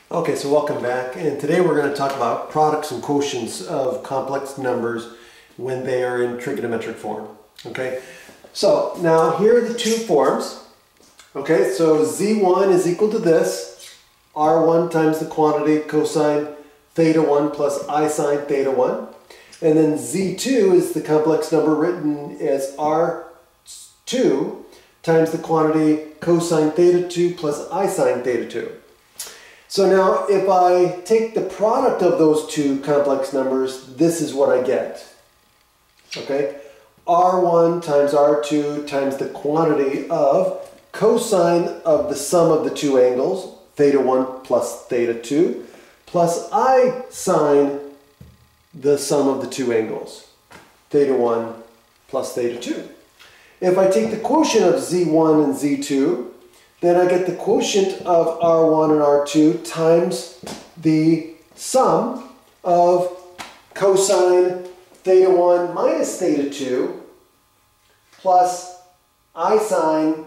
Okay, so welcome back, and today we're going to talk about products and quotients of complex numbers when they are in trigonometric form. Okay, so now here are the two forms. Okay, so z1 is equal to this, r1 times the quantity cosine theta 1 plus I sine theta 1, and then z2 is the complex number written as r2 times the quantity cosine theta 2 plus I sine theta 2. So now if I take the product of those two complex numbers, this is what I get. Okay? R1 times R2 times the quantity of cosine of the sum of the two angles, theta 1 plus theta 2, plus I sine the sum of the two angles, theta 1 plus theta 2. If I take the quotient of z1 and z2, then I get the quotient of R1 and R2 times the sum of cosine theta 1 minus theta 2 plus I sine,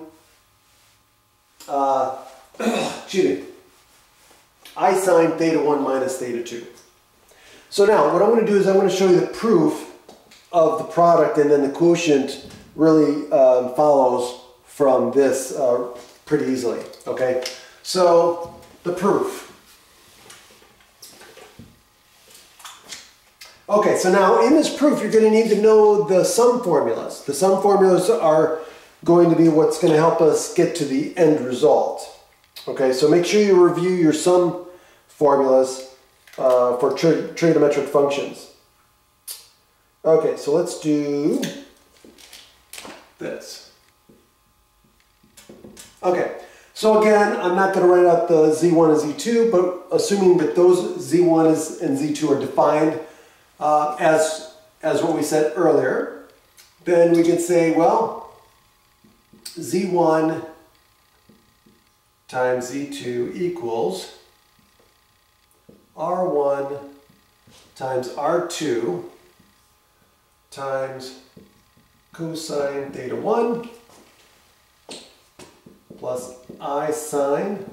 I sine theta 1 minus theta 2. So now what I'm going to do is I'm going to show you the proof of the product, and then the quotient really follows from this pretty easily. Okay, so the proof. Okay, so now in this proof you're going to need to know the sum formulas. The sum formulas are going to be what's going to help us get to the end result. Okay, so make sure you review your sum formulas for trigonometric functions. Okay, so let's do this. Okay, so again, I'm not going to write out the z1 and z2, but assuming that those z1 and z2 are defined as what we said earlier, then we can say, well, z1 times z2 equals r1 times r2 times cosine theta 1 plus I sine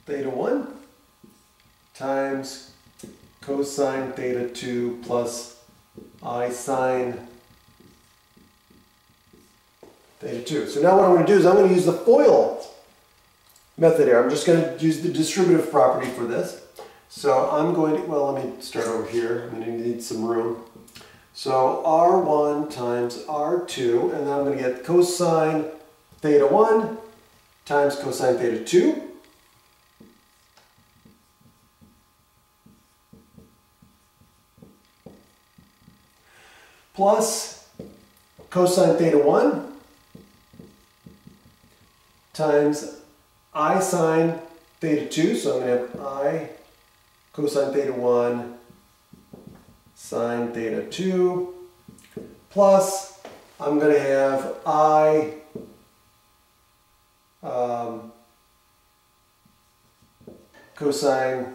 theta 1 times cosine theta 2 plus I sine theta 2. So now what I'm going to do is I'm going to use the FOIL method here. I'm just going to use the distributive property for this. So I'm going to, well, let me start over here. I'm going to need some room. So R1 times R2, and then I'm going to get cosine theta 1 times cosine theta 2 plus cosine theta 1 times I sine theta 2, so I'm going to have I cosine theta 1 sine theta 2 plus I'm going to have I cosine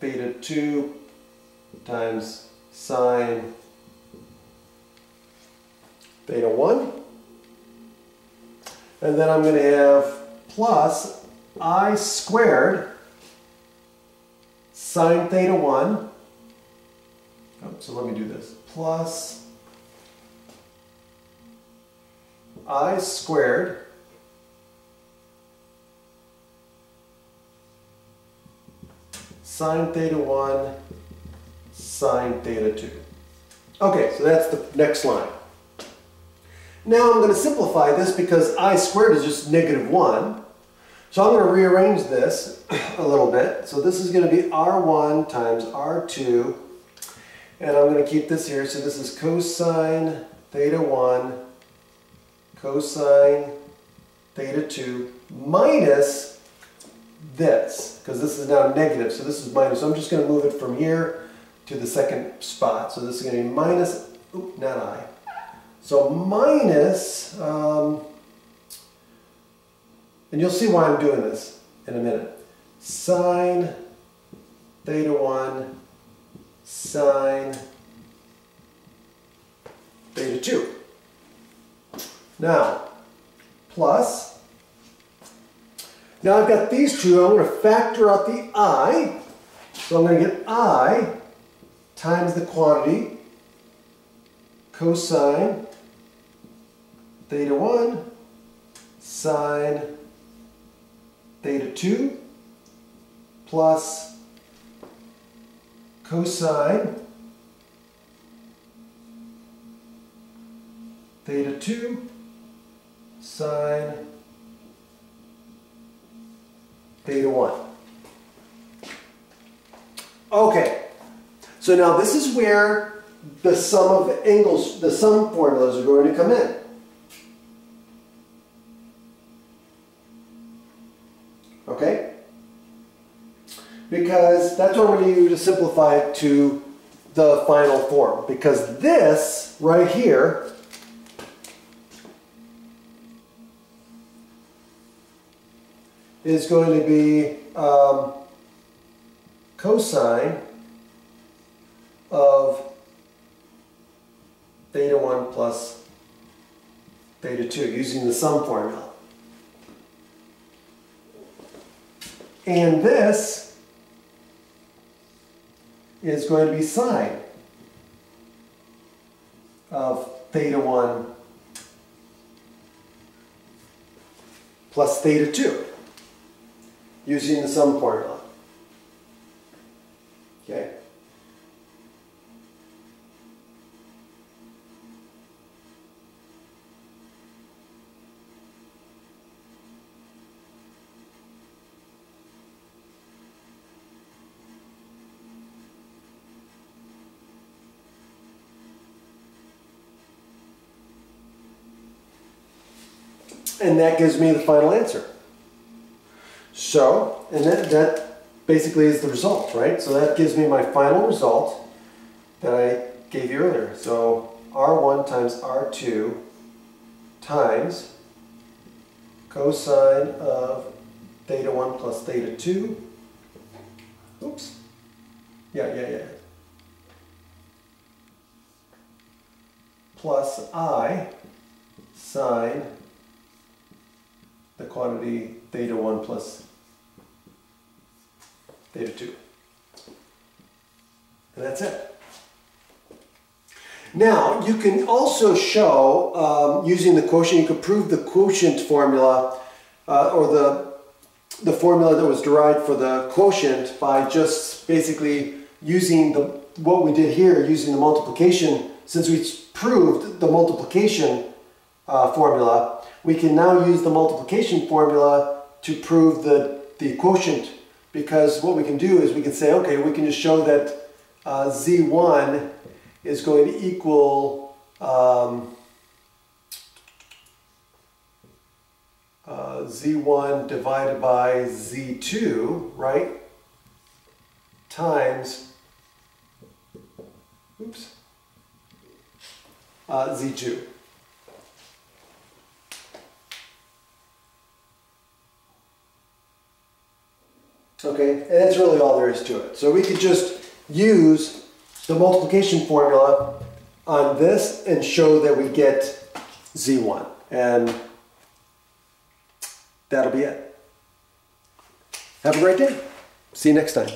theta 2 times sine theta 1, and then I'm going to have plus I squared sine theta 1, so let me do this, plus I squared sine theta 1 sine theta 2. Okay, so that's the next line. Now I'm going to simplify this because I squared is just negative 1. So I'm going to rearrange this a little bit. So this is going to be R1 times R2, and I'm going to keep this here. So this is cosine theta 1 cosine theta 2 minus this, because this is now negative, so this is minus. So I'm just going to move it from here to the second spot. So this is going to be minus, not I. So minus, and you'll see why I'm doing this in a minute, sine theta 1 sine theta 2. Now, plus Now I've got these two. I'm going to factor out the I. So I'm going to get I times the quantity cosine theta 1 sine theta 2 plus cosine theta 2 sine theta 1. Okay, so now this is where the sum of angles, the sum formulas are going to come in. Okay? Because that's what I'm going to use to simplify it to the final form. Because this right here is going to be cosine of theta 1 plus theta 2 using the sum formula. And this is going to be sine of theta 1 plus theta 2 using the sum formula. Okay. And that gives me the final answer. So, and that basically is the result, right? So that gives me my final result that I gave you earlier. So R1 times R2 times cosine of theta 1 plus theta 2. Oops. Yeah. Plus I sine the quantity theta 1 plus theta 2. And that's it. Now, you can also show, using the quotient, you can prove the quotient formula, or the formula that was derived for the quotient by just basically using what we did here, using the multiplication. Since we proved the multiplication formula, we can now use the multiplication formula to prove the quotient, because what we can do is we can say, okay, we can just show that Z1 is going to equal Z1 divided by Z2, right, times, oops, Z2. Okay, and that's really all there is to it. So we could just use the multiplication formula on this and show that we get Z1. And that'll be it. Have a great day. See you next time.